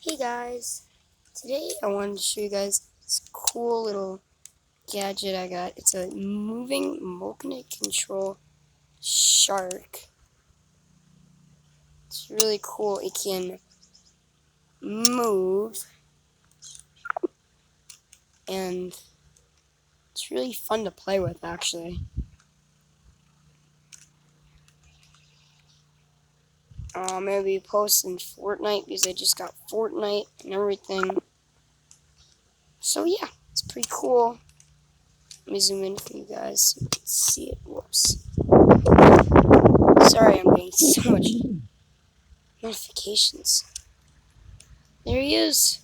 Hey guys, today I wanted to show you guys this cool little gadget I got. It's a moving Mokinit control shark. It's really cool. It can move and it's really fun to play with actually. I'm going to be posting Fortnite because I just got Fortnite and everything. So yeah, it's pretty cool. Let me zoom in for you guys so you can see it. Whoops. Sorry, I'm getting so much notifications. There he is.